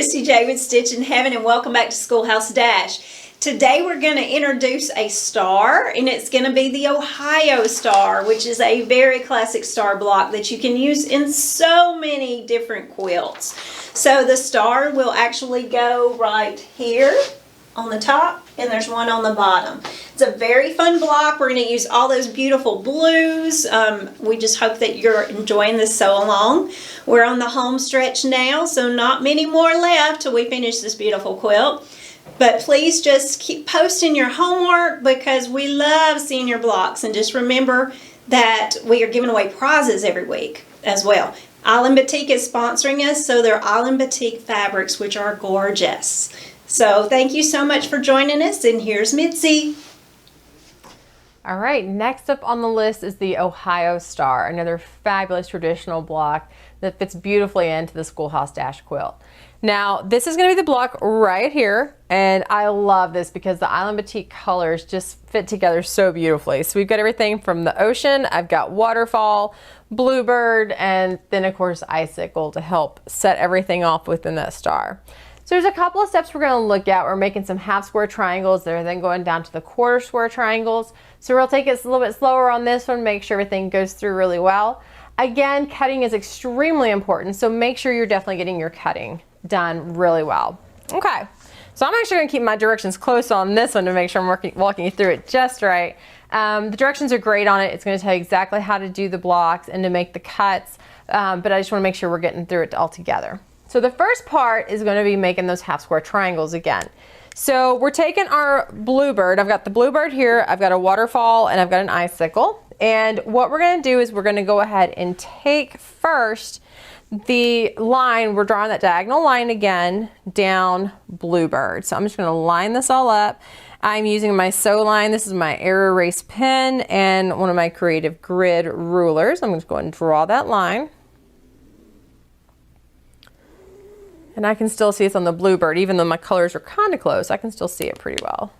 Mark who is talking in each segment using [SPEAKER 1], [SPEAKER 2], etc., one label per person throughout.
[SPEAKER 1] Christy J with Stitchin Heaven, and welcome back to Schoolhouse Dash. Today we're going to introduce a star, and it's going to be the Ohio star, which is a very classic star block that you can use in so many different quilts. So the star will actually go right here on the top, and there's one on the bottom. It's a very fun block. We're going to use all those beautiful blues. We just hope that you're enjoying this sew along. We're on the home stretch now, so not many more left till we finish this beautiful quilt. But please just keep posting your homework because we love seeing your blocks. And just remember that we are giving away prizes every week as well. Island Batik is sponsoring us, so they're Island Batik fabrics, which are gorgeous. So thank you so much for joining us, and here's Mitzi.
[SPEAKER 2] All right, next up on the list is the Ohio Star, another fabulous traditional block that fits beautifully into the Schoolhouse Dash quilt. Now, this is going to be the block right here, and I love this because the Island Batik colors just fit together so beautifully. So we've got everything from the ocean, I've got waterfall, bluebird, and then of course icicle to help set everything off within that star. So there's a couple of steps we're going to look at. We're making some half square triangles. They're then going down to the quarter square triangles. So we'll take it a little bit slower on this one, make sure everything goes through really well. Again, cutting is extremely important, so make sure you're definitely getting your cutting done really well. Okay, so I'm actually going to keep my directions close on this one to make sure I'm walking you through it just right. The directions are great on it. It's going to tell you exactly how to do the blocks and to make the cuts, but I just want to make sure we're getting through it all together. So the first part is going to be making those half square triangles again. So we're taking our bluebird. I've got the bluebird here, I've got a waterfall, and I've got an icicle. And what we're going to do is we're going to go ahead and take first the line, we're drawing that diagonal line again down bluebird. So I'm just going to line this all up. I'm using my sew line. This is my air erase pen and one of my creative grid rulers. I'm going to go ahead and draw that line. And I can still see it's on the bluebird, even though my colors are kind of close, I can still see it pretty well.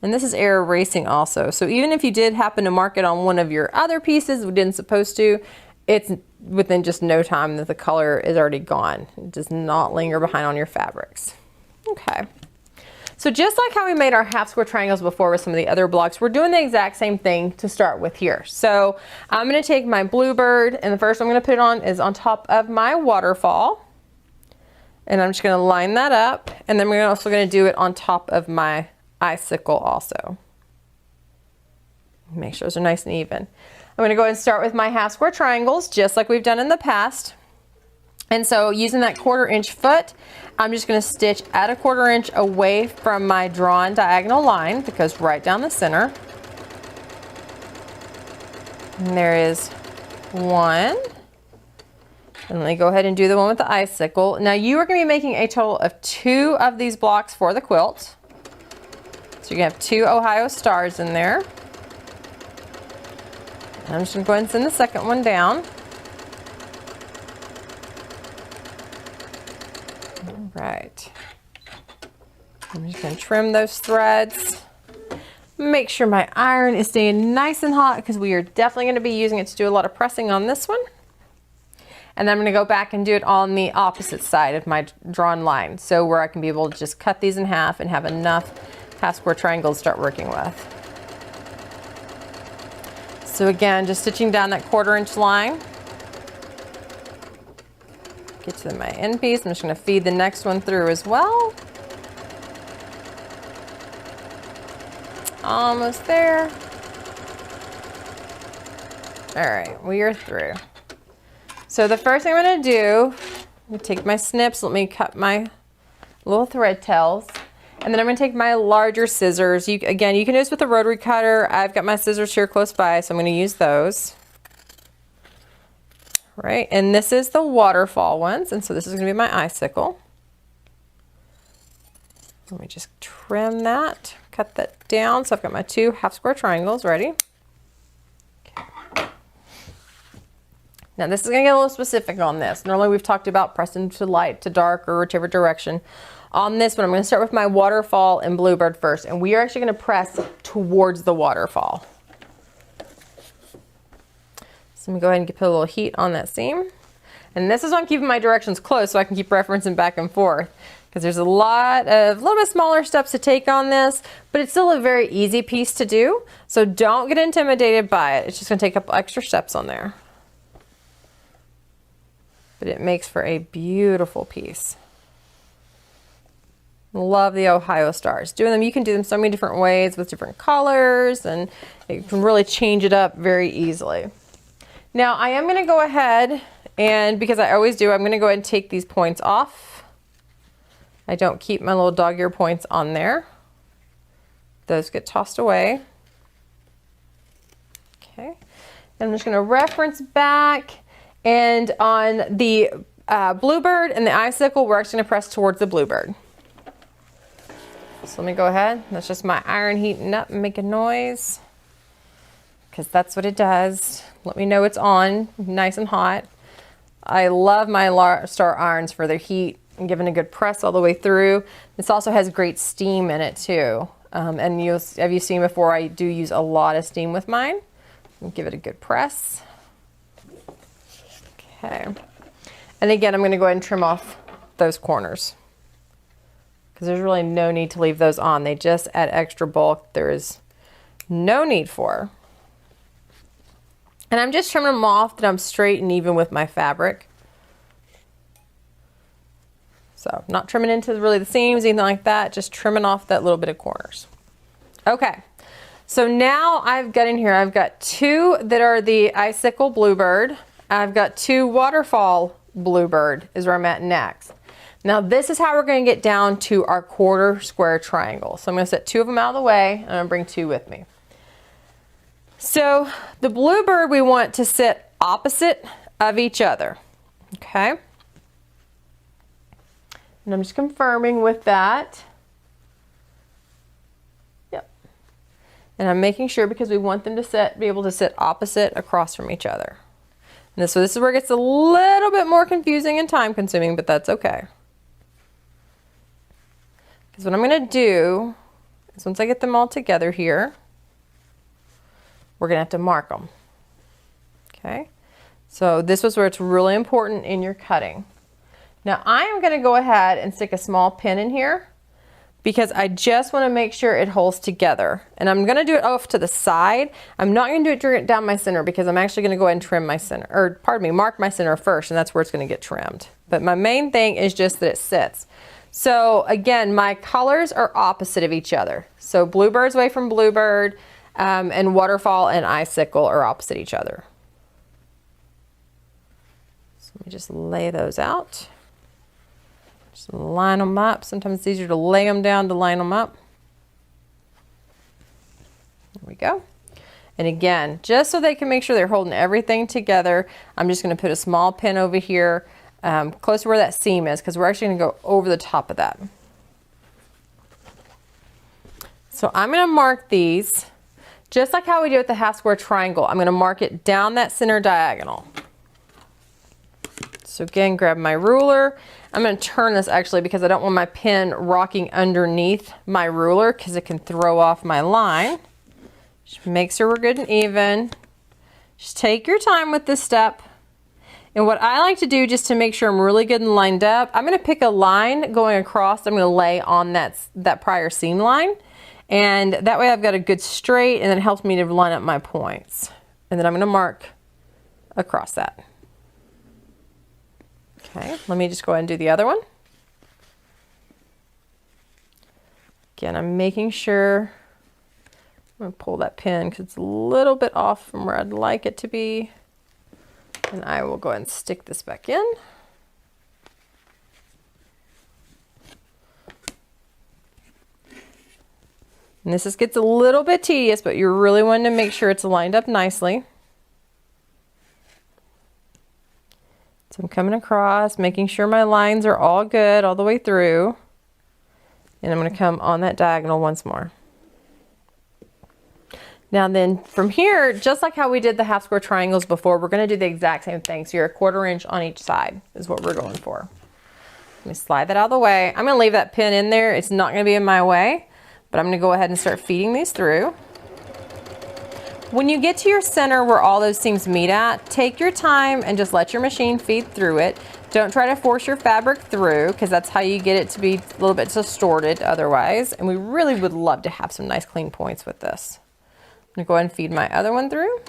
[SPEAKER 2] And this is air erasing also. So even if you did happen to mark it on one of your other pieces, we didn't supposed to, it's within just no time that the color is already gone. It does not linger behind on your fabrics. Okay. So just like how we made our half square triangles before with some of the other blocks, we're doing the exact same thing to start with here. So I'm going to take my bluebird, and the first I'm going to put it on is on top of my waterfall. And I'm just going to line that up, and then we're also going to do it on top of my icicle also. Make sure those are nice and even. I'm going to go ahead and start with my half square triangles, just like we've done in the past. And so using that 1/4 inch foot, I'm just going to stitch at a 1/4 inch away from my drawn diagonal line that goes right down the center. And there is one. And let me go ahead and do the one with the icicle. Now you are going to be making a total of 2 of these blocks for the quilt. So you're going to have 2 Ohio stars in there. And I'm just going to go ahead and send the second one down. All right. I'm just going to trim those threads. Make sure my iron is staying nice and hot because we are definitely going to be using it to do a lot of pressing on this one. And then I'm going to go back and do it on the opposite side of my drawn line. So where I can be able to just cut these in half and have enough half square triangles to start working with. So again, just stitching down that 1/4 inch line. Get to my end piece. I'm just going to feed the next one through as well. Almost there. All right, we are through. So the first thing I'm going to do, I'm going to take my snips, let me cut my little thread tails, and then I'm going to take my larger scissors. Again, you can do this with a rotary cutter. I've got my scissors here close by, so I'm going to use those. Right, and this is the waterfall ones, and so this is going to be my icicle. Let me just trim that, cut that down. So I've got my 2 half square triangles ready. Now this is going to get a little specific on this. Normally we've talked about pressing to light to dark or whichever direction. On this one I'm going to start with my waterfall and bluebird first, and we are actually going to press towards the waterfall. So I'm going to go ahead and put a little heat on that seam. And this is why I'm keeping my directions close so I can keep referencing back and forth, because there's a little bit smaller steps to take on this, but it's still a very easy piece to do. So don't get intimidated by it. It's just gonna take a couple extra steps on there. But it makes for a beautiful piece. Love the Ohio stars. Doing them, you can do them so many different ways with different colors, and you can really change it up very easily. Now I am going to go ahead and, because I always do, I'm going to go ahead and take these points off. I don't keep my little dog ear points on there. Those get tossed away. Okay. And I'm just going to reference back, and on the bluebird and the icicle, we're actually going to press towards the bluebird. So let me go ahead. That's just my iron heating up and making noise, because that's what it does. Let me know it's on, nice and hot. I love my star irons for their heat and giving a good press all the way through. This also has great steam in it too. And have you seen before, I do use a lot of steam with mine. Give it a good press. Okay. And again, I'm going to go ahead and trim off those corners, because there's really no need to leave those on. They just add extra bulk. There is no need for. And I'm just trimming them off that I'm straight and even with my fabric. So not trimming into really the seams, anything like that, just trimming off that little bit of corners. Okay, so now I've got in here, I've got two that are the icicle bluebird. I've got two waterfall bluebird is where I'm at next. Now this is how we're going to get down to our quarter square triangle. So I'm going to set two of them out of the way, and I'm going to bring two with me. So the bluebird, we want to sit opposite of each other. Okay. And I'm just confirming with that. Yep. And I'm making sure, because we want them to be able to sit opposite across from each other. And so this is where it gets a little bit more confusing and time consuming, but that's okay. Because what I'm going to do is, once I get them all together here, we're going to have to mark them. Okay. So this was where it's really important in your cutting. Now I am going to go ahead and stick a small pin in here, because I just want to make sure it holds together. And I'm going to do it off to the side. I'm not going to do it down my center, because I'm actually going to go ahead and trim my center, or pardon me, mark my center first, and that's where it's going to get trimmed. But my main thing is just that it sits. So again, my colors are opposite of each other. So bluebird's away from bluebird, and waterfall and icicle are opposite each other. So let me just lay those out. Just line them up. Sometimes it's easier to lay them down to line them up. There we go. And again, just so they can make sure they're holding everything together, I'm just going to put a small pin over here, close to where that seam is, because we're actually going to go over the top of that. So I'm going to mark these just like how we do with the half square triangle. I'm going to mark it down that center diagonal. So again, grab my ruler. I'm going to turn this actually, because I don't want my pin rocking underneath my ruler, because it can throw off my line. Just make sure we're good and even. Just take your time with this step. And what I like to do, just to make sure I'm really good and lined up, I'm going to pick a line going across. I'm going to lay on that prior seam line. And that way I've got a good straight, and it helps me to line up my points. And then I'm going to mark across that. Okay, let me just go ahead and do the other one. Again, I'm making sure, I'm going to pull that pin because it's a little bit off from where I'd like it to be. And I will go ahead and stick this back in. And this just gets a little bit tedious, but you're really wanting to make sure it's lined up nicely. So I'm coming across, making sure my lines are all good all the way through. And I'm going to come on that diagonal once more. Now then, from here, just like how we did the half square triangles before, we're going to do the exact same thing. So you're 1/4 inch on each side is what we're going for. Let me slide that out of the way. I'm going to leave that pin in there. It's not going to be in my way, but I'm going to go ahead and start feeding these through. When you get to your center where all those seams meet at, take your time and just let your machine feed through it. Don't try to force your fabric through, because that's how you get it to be a little bit distorted otherwise. And we really would love to have some nice clean points with this. I'm gonna go ahead and feed my other one through.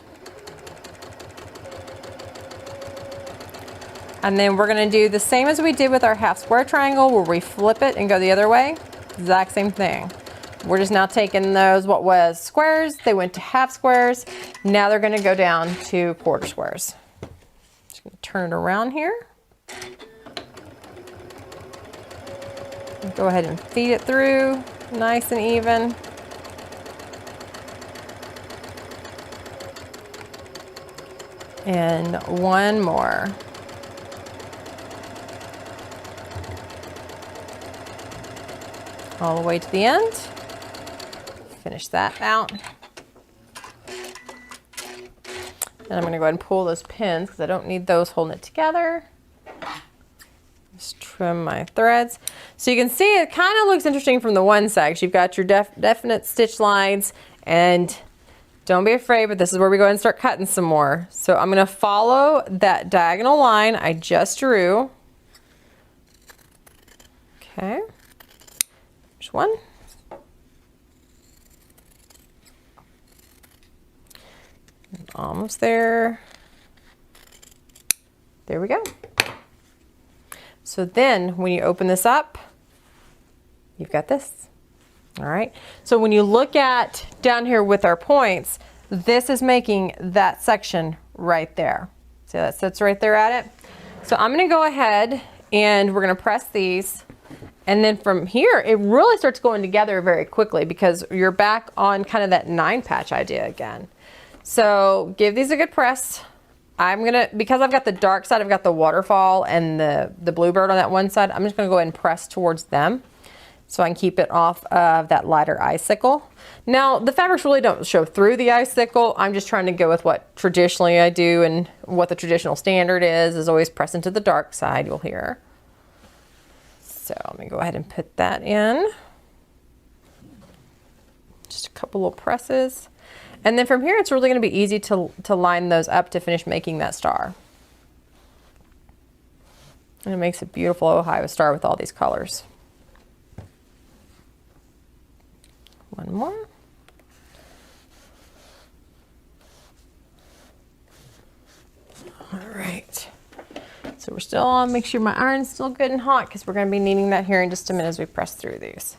[SPEAKER 2] And then we're gonna do the same as we did with our half square triangle, where we flip it and go the other way. Exact same thing. We're just now taking those, what was squares, they went to half squares. Now they're gonna go down to quarter squares. Just gonna turn it around here. Go ahead and feed it through, nice and even. And one more. All the way to the end. Finish that out. And I'm gonna go ahead and pull those pins because I don't need those holding it together. Just trim my threads. So you can see it kind of looks interesting from the one side. You've got your definite stitch lines, and don't be afraid, but this is where we go ahead and start cutting some more. So I'm gonna follow that diagonal line I just drew. Okay, there's one. Almost there. There we go. So then when you open this up, you've got this. All right. So when you look at down here with our points, this is making that section right there. See, that sits right there at it. So I'm going to go ahead and we're going to press these. And then from here, it really starts going together very quickly because you're back on kind of that 9 patch idea again. So give these a good press. I'm gonna, because I've got the dark side, I've got the waterfall and the bluebird on that one side, I'm just gonna go ahead and press towards them so I can keep it off of that lighter icicle. Now, the fabrics really don't show through the icicle. I'm just trying to go with what traditionally I do, and what the traditional standard is always press into the dark side, you'll hear. So let me go ahead and put that in. Just a couple little presses. And then from here, it's really going to be easy to line those up to finish making that star. And it makes a beautiful Ohio star with all these colors. One more. All right. So we're still on, make sure my iron's still good and hot because we're going to be needing that here in just a minute as we press through these.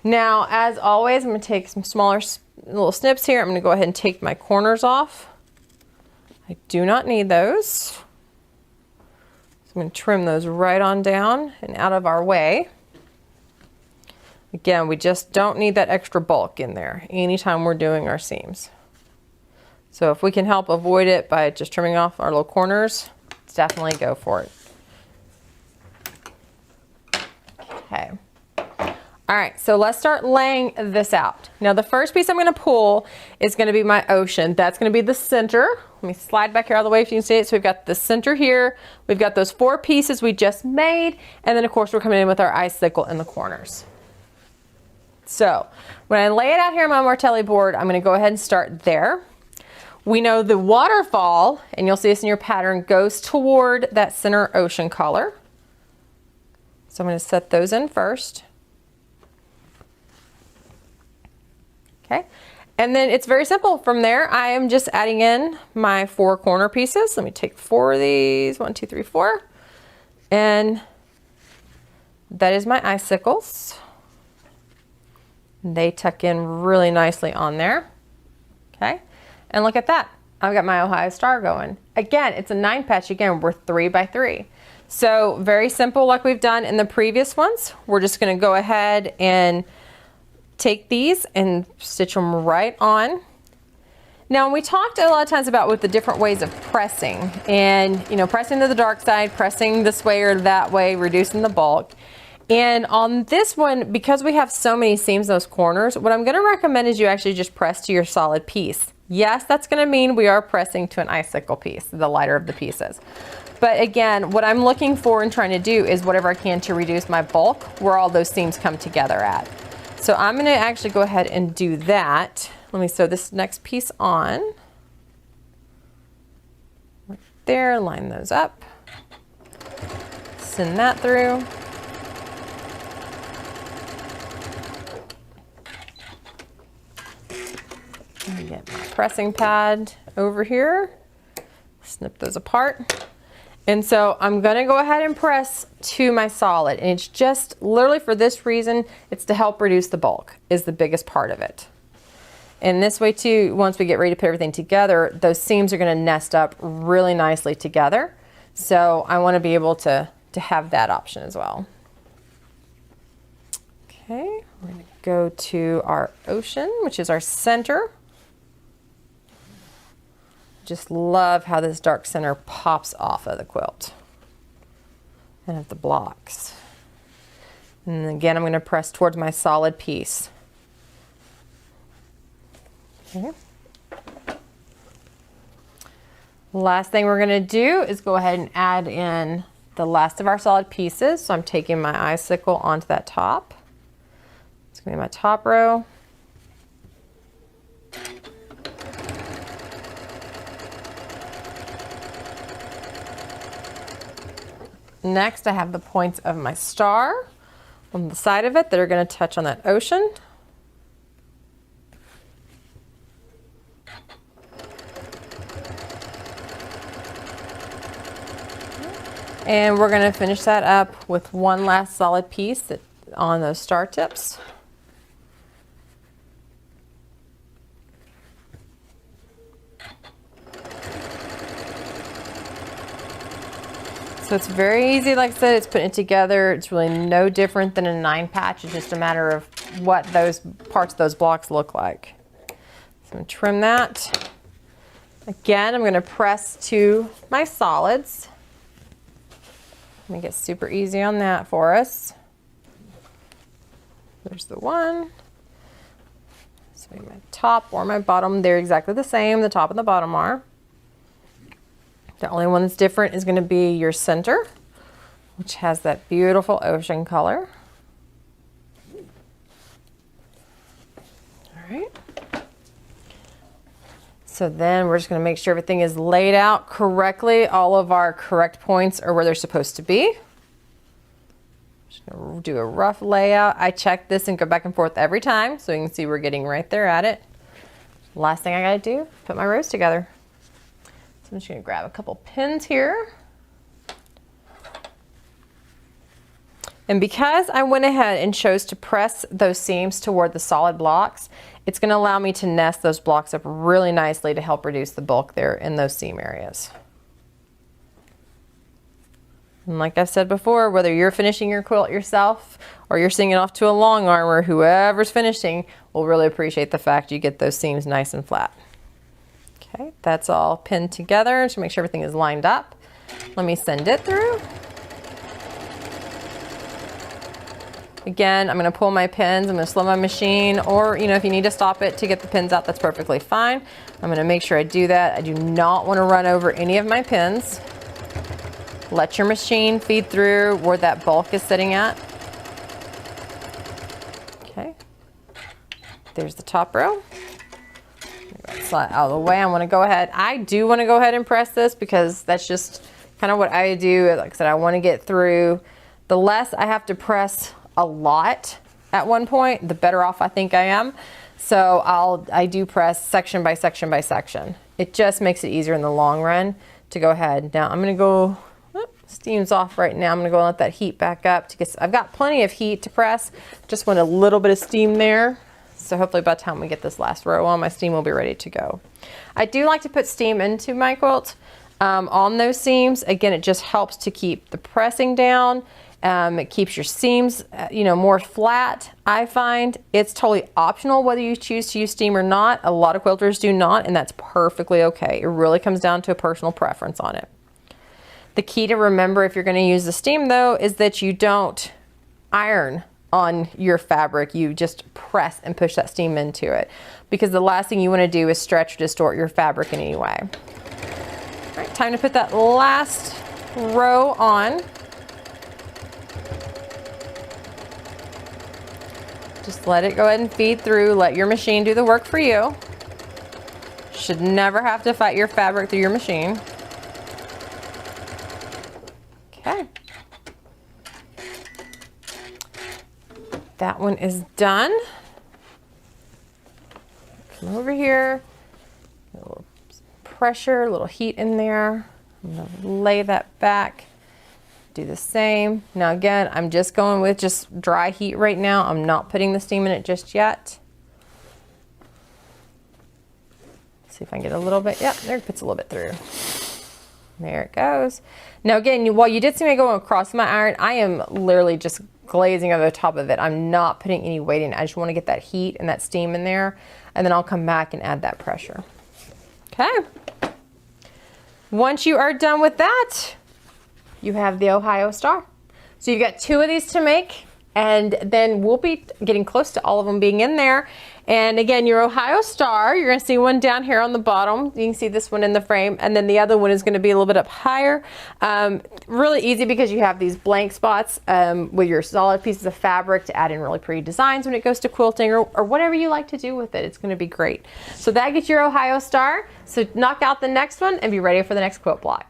[SPEAKER 2] Now, as always, I'm going to take some smaller little snips here. I'm going to go ahead and take my corners off. I do not need those. So I'm going to trim those right on down and out of our way. Again, we just don't need that extra bulk in there anytime we're doing our seams. So if we can help avoid it by just trimming off our little corners, let's definitely go for it. Okay. All right, so let's start laying this out. Now the first piece I'm gonna pull is gonna be my ocean. That's gonna be the center. Let me slide back here all the way if you can see it. So we've got the center here. We've got those 4 pieces we just made. And then of course we're coming in with our icicle in the corners. So when I lay it out here on my Martelli board, I'm gonna go ahead and start there. We know the waterfall, and you'll see this in your pattern, goes toward that center ocean color. So I'm gonna set those in first. Okay, and then it's very simple. From there, I am just adding in my 4 corner pieces. Let me take 4 of these, 1, 2, 3, 4. And that is my icicles. They tuck in really nicely on there. Okay, and look at that. I've got my Ohio star going. Again, it's a 9 patch. Again, we're 3 by 3. So very simple like we've done in the previous ones. We're just gonna go ahead and take these and stitch them right on. Now, we talked a lot of times about with the different ways of pressing, and you know, pressing to the dark side, pressing this way or that way, reducing the bulk. And on this one, because we have so many seams in those corners, what I'm going to recommend is you actually just press to your solid piece. Yes, that's going to mean we are pressing to an icicle piece, the lighter of the pieces. But again, what I'm looking for and trying to do is whatever I can to reduce my bulk where all those seams come together at. So I'm going to actually go ahead and do that. Let me sew this next piece on. Right there, line those up. Send that through. Get my pressing pad over here, snip those apart. And so I'm gonna go ahead and press to my solid, and it's just literally for this reason, it's to help reduce the bulk is the biggest part of it. And this way too, once we get ready to put everything together, those seams are gonna nest up really nicely together. So I wanna be able to have that option as well. Okay, we're gonna go to our ocean, which is our center. Just love how this dark center pops off of the quilt and of the blocks. And again, I'm going to press towards my solid piece. Okay. Last thing we're going to do is go ahead and add in the last of our solid pieces. So I'm taking my icicle onto that top. It's going to be my top row. Next, I have the points of my star on the side of it that are going to touch on that ocean. And we're going to finish that up with one last solid piece on those star tips. So it's very easy, like I said, it's putting it together. It's really no different than a 9 patch. It's just a matter of what those parts of those blocks look like. So I'm going to trim that. Again, I'm going to press to my solids. Make it super easy on that for us. There's the one. So my top or my bottom, they're exactly the same. The top and the bottom are. The only one that's different is going to be your center, which has that beautiful ocean color. All right. So then we're just going to make sure everything is laid out correctly. All of our correct points are where they're supposed to be. Just going to do a rough layout. I check this and go back and forth every time so you can see we're getting right there at it. Last thing I got to do, put my rows together. So I'm just going to grab a couple pins here. And because I went ahead and chose to press those seams toward the solid blocks, it's going to allow me to nest those blocks up really nicely to help reduce the bulk there in those seam areas. And like I've said before, whether you're finishing your quilt yourself or you're sending it off to a long armer, whoever's finishing will really appreciate the fact you get those seams nice and flat. Okay, that's all pinned together to make sure everything is lined up. Let me send it through. Again, I'm going to pull my pins. I'm going to slow my machine, or if you need to stop it to get the pins out, that's perfectly fine. I'm going to make sure I do that. I do not want to run over any of my pins. Let your machine feed through where that bulk is sitting at. Okay, there's the top row. Slide out of the way. I do want to go ahead and press this because that's just kind of what I do. Like I said, I want to get through. The less I have to press a lot at one point, the better off I think I am. So I do press section by section by section. It just makes it easier in the long run to go ahead. Now I'm going to go, steam's off right now. I'm going to go and let that heat back up. I've got plenty of heat to press. Just want a little bit of steam there. So hopefully by the time we get this last row on, my steam will be ready to go. I do like to put steam into my quilt on those seams. Again, it just helps to keep the pressing down. It keeps your seams, more flat. I find it's totally optional whether you choose to use steam or not. A lot of quilters do not, and that's perfectly okay. It really comes down to a personal preference on it. The key to remember if you're going to use the steam though is that you don't iron on your fabric. You just press and push that steam into it, because the last thing you want to do is stretch or distort your fabric in any way. All right, time to put that last row on. Just let it go ahead and feed through. Let your machine do the work for you. Should never have to fight your fabric through your machine. Okay. That one is done. Come over here. A little pressure, a little heat in there. I'm going to lay that back. Do the same. Now again, I'm just going with just dry heat right now. I'm not putting the steam in it just yet. See if I can get a little bit. Yep, there it puts a little bit through. There it goes. Now again, while you did see me go across my iron, I am literally just glazing over the top of it. I'm not putting any weight in. I just want to get that heat and that steam in there, and then I'll come back and add that pressure. Okay. Once you are done with that, you have the Ohio Star. So you've got 2 of these to make, and then we'll be getting close to all of them being in there. And again, your Ohio Star, you're gonna see one down here on the bottom. You can see this one in the frame, and then the other one is gonna be a little bit up higher. Really easy because you have these blank spots with your solid pieces of fabric to add in really pretty designs when it goes to quilting, or whatever you like to do with it. It's gonna be great. So that gets your Ohio Star. So knock out the next one and be ready for the next quilt block.